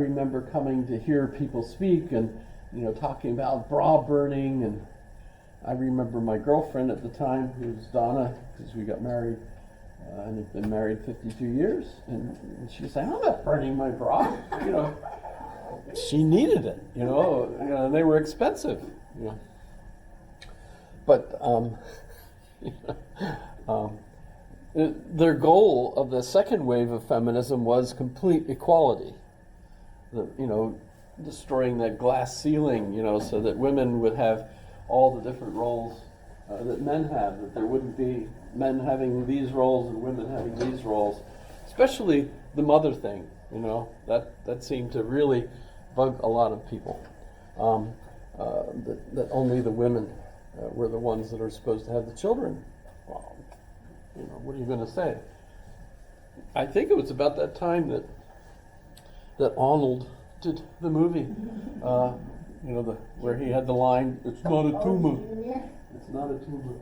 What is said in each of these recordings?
remember coming to hear people speak and talking about bra burning, and I remember my girlfriend at the time, who was Donna, because we got married and have been married 52 years, and she was saying, "I'm not burning my bra." She needed it, and they were expensive, But their goal of the second wave of feminism was complete equality. Destroying that glass ceiling, so that women would have all the different roles that men have, that there wouldn't be men having these roles and women having these roles, especially the mother thing, that seemed to really bug a lot of people, that only the women were the ones that are supposed to have the children. Well, what are you going to say? I think it was about that time that Arnold did the movie, where he had the line, "It's not a tumor. It's not a tumor."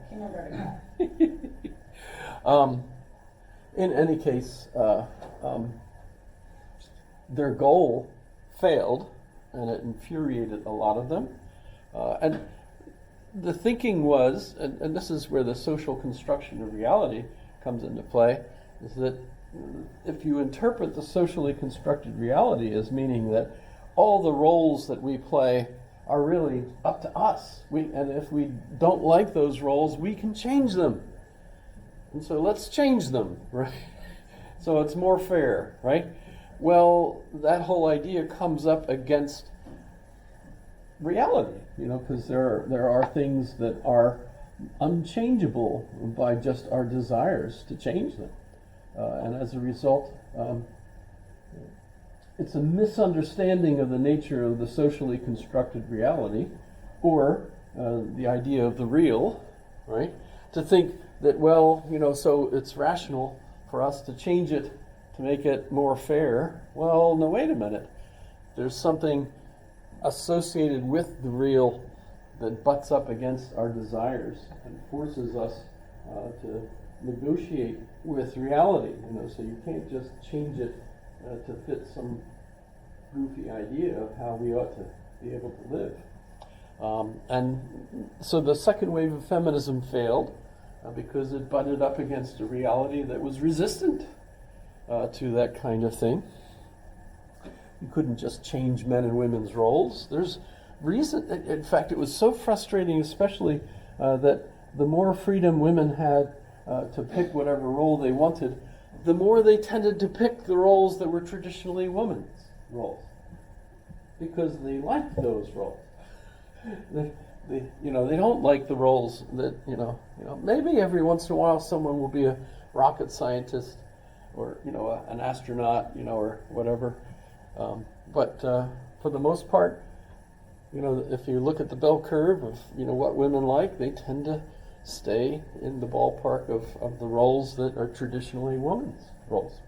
In any case, their goal failed, and it infuriated a lot of them. And the thinking was, and this is where the social construction of reality comes into play, is that if you interpret the socially constructed reality as meaning that all the roles that we play are really up to us, and if we don't like those roles, we can change them. And so let's change them, right? So it's more fair, right? Well, that whole idea comes up against reality, because there are things that are unchangeable by just our desires to change them. And as a result, it's a misunderstanding of the nature of the socially constructed reality, or the idea of the real, right? To think that, so it's rational for us to change it to make it more fair. Well, no, wait a minute. There's something associated with the real that butts up against our desires and forces us to negotiate with reality. So you can't just change it to fit some goofy idea of how we ought to be able to live. And so the second wave of feminism failed because it butted up against a reality that was resistant to that kind of thing. You couldn't just change men and women's roles. There's reason. In fact, it was so frustrating, especially that the more freedom women had to pick whatever role they wanted, the more they tended to pick the roles that were traditionally women's roles, because they liked those roles. They don't like the roles that maybe every once in a while someone will be a rocket scientist, or an astronaut, or whatever. But for the most part, if you look at the bell curve of what women like, they tend to stay in the ballpark of the roles that are traditionally women's roles.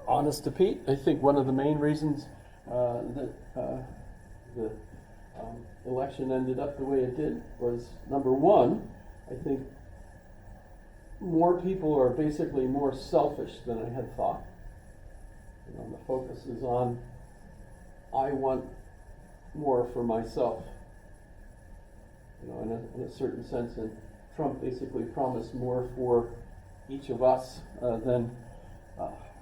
Honest to Pete, I think one of the main reasons that the election ended up the way it did was, number one, I think more people are basically more selfish than I had thought. The focus is on, I want more for myself. In a certain sense, and Trump basically promised more for each of us than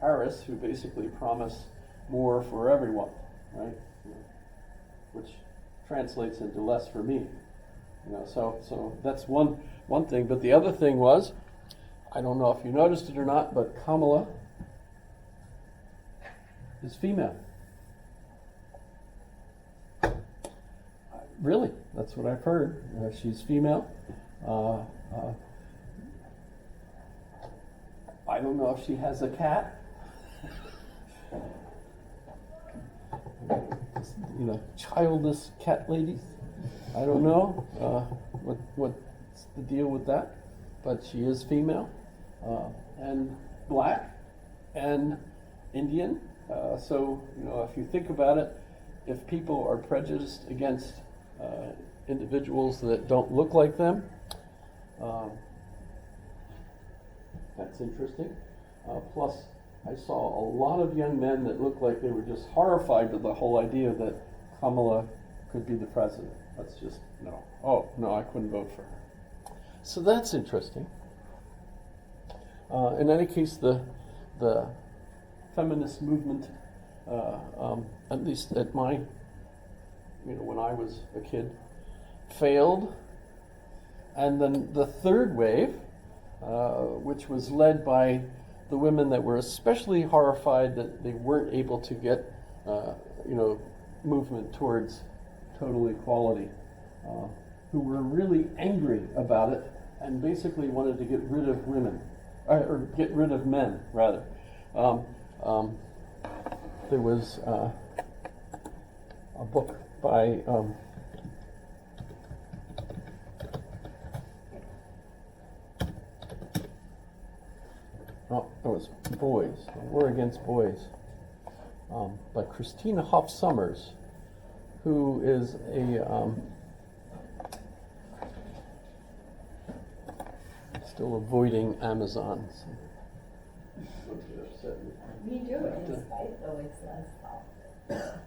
Harris, who basically promised more for everyone, right? Which translates into less for me. So that's one thing. But the other thing was, I don't know if you noticed it or not, but Kamala is female. Really, that's what I've heard. She's female. I don't know if she has a cat. Childless cat ladies. I don't know what's the deal with that, but she is female and black and Indian. So if you think about it, if people are prejudiced against individuals that don't look like them, that's interesting. Plus, I saw a lot of young men that looked like they were just horrified with the whole idea that Kamala could be the president. That's just, no. Oh, no, I couldn't vote for her. So that's interesting. In any case, the feminist movement, at least at my, when I was a kid, failed. And then the third wave, which was led by the women that were especially horrified that they weren't able to get, movement towards total equality, who were really angry about it and basically wanted to get rid of women, or get rid of men, rather. There was a book by it was Boys, The War Against Boys, by Christina Hoff Sommers, who is a still avoiding Amazon. Me too, despite though it's less soft.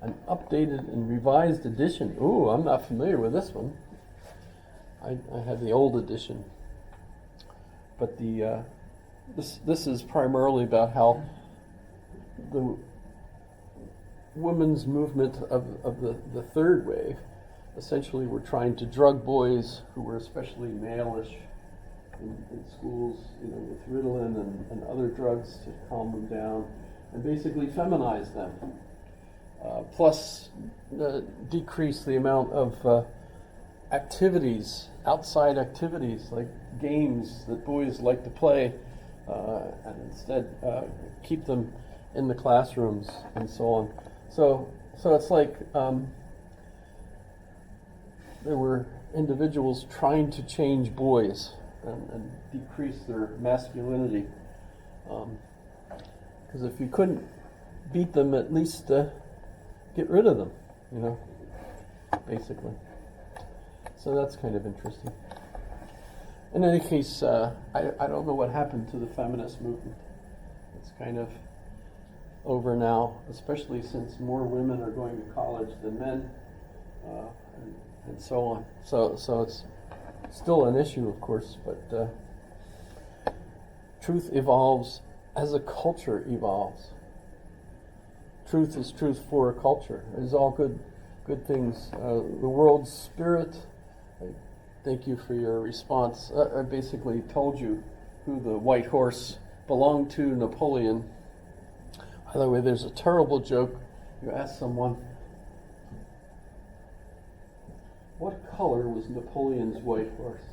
An updated and revised edition. Ooh, I'm not familiar with this one. I have the old edition. But the this is primarily about how the women's movement of the third wave essentially were trying to drug boys who were especially male-ish in schools, with Ritalin and other drugs to calm them down, and basically feminize them. Plus, decrease the amount of activities, outside activities like games that boys like to play, and instead keep them in the classrooms and so on. So it's like there were individuals trying to change boys and decrease their masculinity. Because if you couldn't beat them, at least get rid of them, basically. So that's kind of interesting. In any case, I don't know what happened to the feminist movement. It's kind of over now, especially since more women are going to college than men, and so on. So it's still an issue, of course, but truth evolves as a culture evolves. Truth is truth for a culture. It is all good things. The world's spirit. Thank you for your response. I basically told you who the white horse belonged to, Napoleon. By the way, there's a terrible joke. You ask someone, what color was Napoleon's white horse?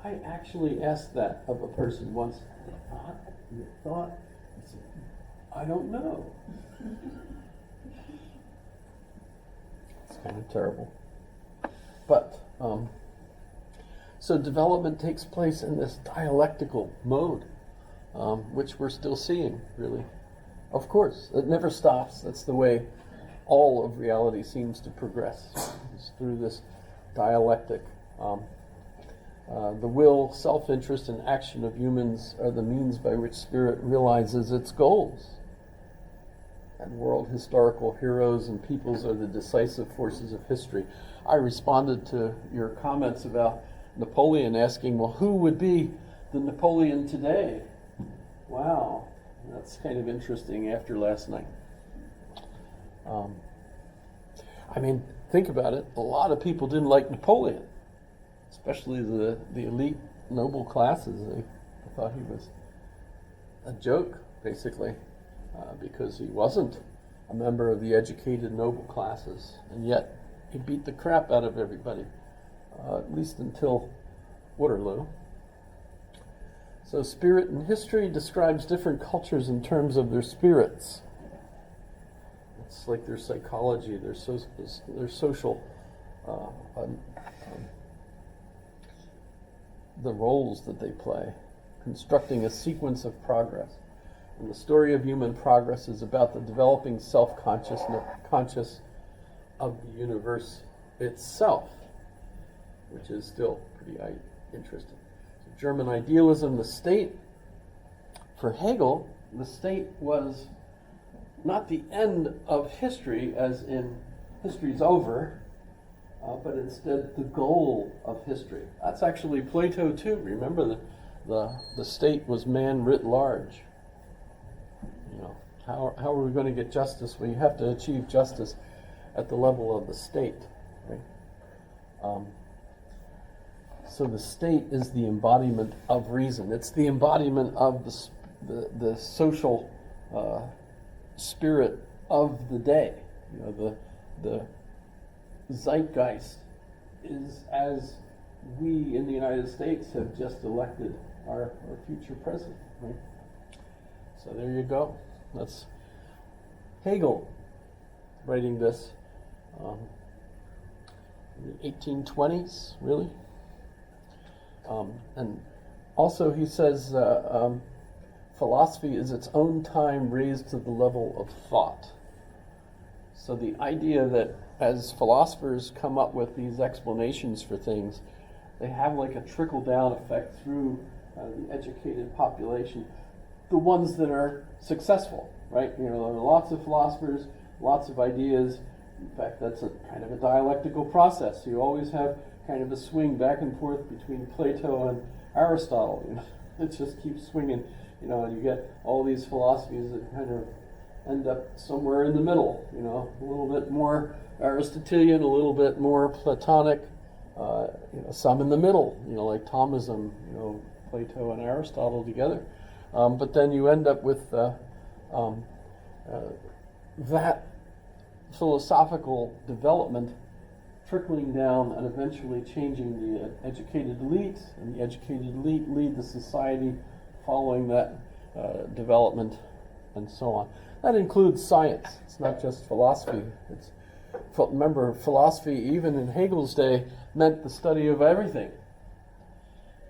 I actually asked that of a person once. You thought? I said, I don't know. It's kind of terrible. But, so development takes place in this dialectical mode, which we're still seeing, really. Of course, it never stops. That's the way all of reality seems to progress, is through this dialectic. The will, self-interest, and action of humans are the means by which spirit realizes its goals. And world historical heroes and peoples are the decisive forces of history. I responded to your comments about Napoleon, asking, well, who would be the Napoleon today? Wow, that's kind of interesting after last night. Think about it. A lot of people didn't like Napoleon, especially the elite noble classes. They thought he was a joke, basically, because he wasn't a member of the educated noble classes, and yet he beat the crap out of everybody, at least until Waterloo. So spirit in history describes different cultures in terms of their spirits. It's like their psychology, their social, the roles that they play, constructing a sequence of progress. And the story of human progress is about the developing self-conscious of the universe itself, which is still pretty interesting. So German idealism, the state. For Hegel, the state was not the end of history, as in history's over, but instead the goal of history. That's actually Plato too. Remember, the state was man writ large. You know, how are we going to get justice? Well, you have to achieve justice at the level of the state, right? So the state is the embodiment of reason. It's the embodiment of the social spirit of the day. You know, the zeitgeist is as we in the United States have just elected our future president, right? So there you go. That's Hegel writing this in the 1820s, really. And also he says philosophy is its own time raised to the level of thought. So the idea that as philosophers come up with these explanations for things, they have like a trickle-down effect through the educated population, the ones that are successful, right? You know, there are lots of philosophers, lots of ideas. In fact, that's a kind of a dialectical process. You always have kind of a swing back and forth between Plato and Aristotle. You know, it just keeps swinging. You know, and you get all these philosophies that kind of end up somewhere in the middle. You know, a little bit more Aristotelian, a little bit more Platonic. You know, some in the middle. You know, like Thomism. You know, Plato and Aristotle together. But then you end up with that philosophical development trickling down and eventually changing the educated elite, and the educated elite lead the society following that development, and so on. That includes science. It's not just philosophy. Remember, philosophy, even in Hegel's day, meant the study of everything.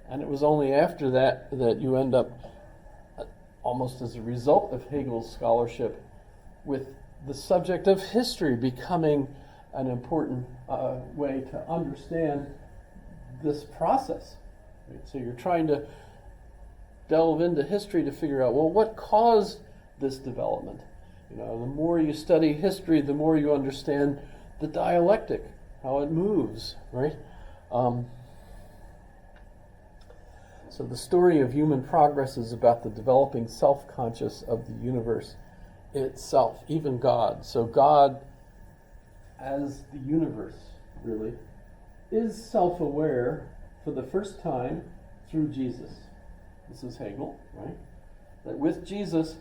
And it was only after that that you end up, almost as a result of Hegel's scholarship, with the subject of history becoming an important way to understand this process. Right? So you're trying to delve into history to figure out, well, what caused this development? You know, the more you study history, the more you understand the dialectic, how it moves, right? So the story of human progress is about the developing self-conscious of the universe itself, even God. So God, as the universe, really, is self-aware for the first time through Jesus. This is Hegel, right? That with Jesus,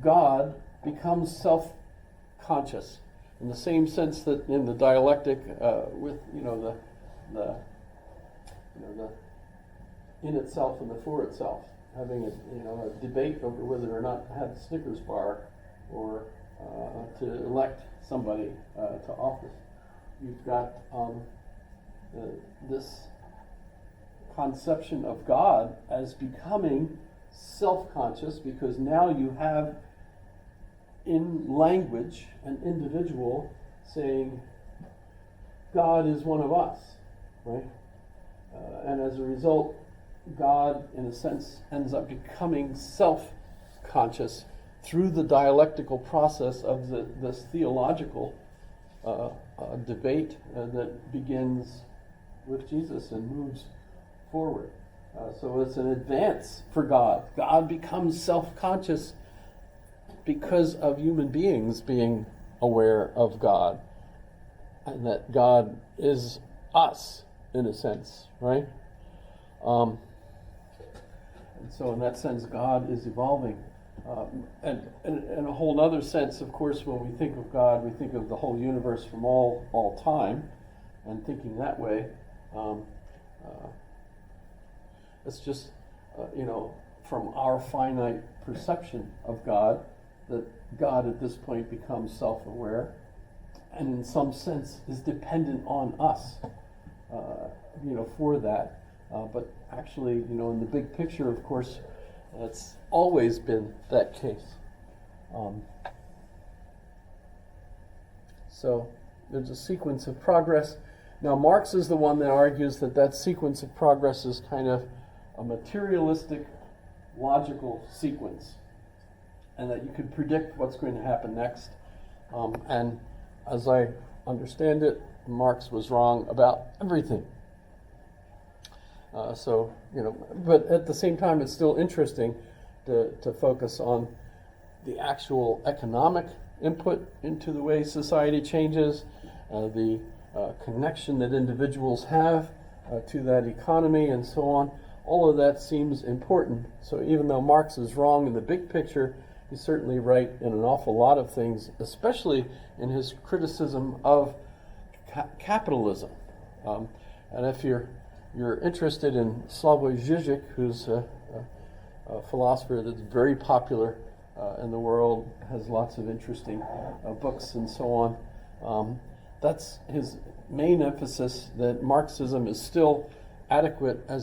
God becomes self-conscious in the same sense that in the dialectic, with the in itself and the for itself, having a debate over whether or not to have a Snickers bar or to elect somebody to office. You've got this conception of God as becoming self-conscious, because now you have in language an individual saying, God is one of us, right? And as a result, God, in a sense, ends up becoming self-conscious through the dialectical process of this theological debate that begins with Jesus and moves forward. So it's an advance for God. God becomes self-conscious because of human beings being aware of God, and that God is us, in a sense, right? And so in that sense, God is evolving. And in a whole other sense, of course, when we think of God, we think of the whole universe from all time, and thinking that way, it's just, from our finite perception of God, that God at this point becomes self-aware, and in some sense is dependent on us, for that. But actually, in the big picture, of course, that's always been that case. So there's a sequence of progress. Now, Marx is the one that argues that sequence of progress is kind of a materialistic, logical sequence, and that you could predict what's going to happen next. And as I understand it, Marx was wrong about everything. But at the same time, it's still interesting to focus on the actual economic input into the way society changes, the connection that individuals have to that economy, and so on. All of that seems important. So even though Marx is wrong in the big picture, he's certainly right in an awful lot of things, especially in his criticism of capitalism. And if you're interested in Slavoj Žižek, who's a philosopher that's very popular in the world, has lots of interesting books and so on, that's his main emphasis, that Marxism is still adequate as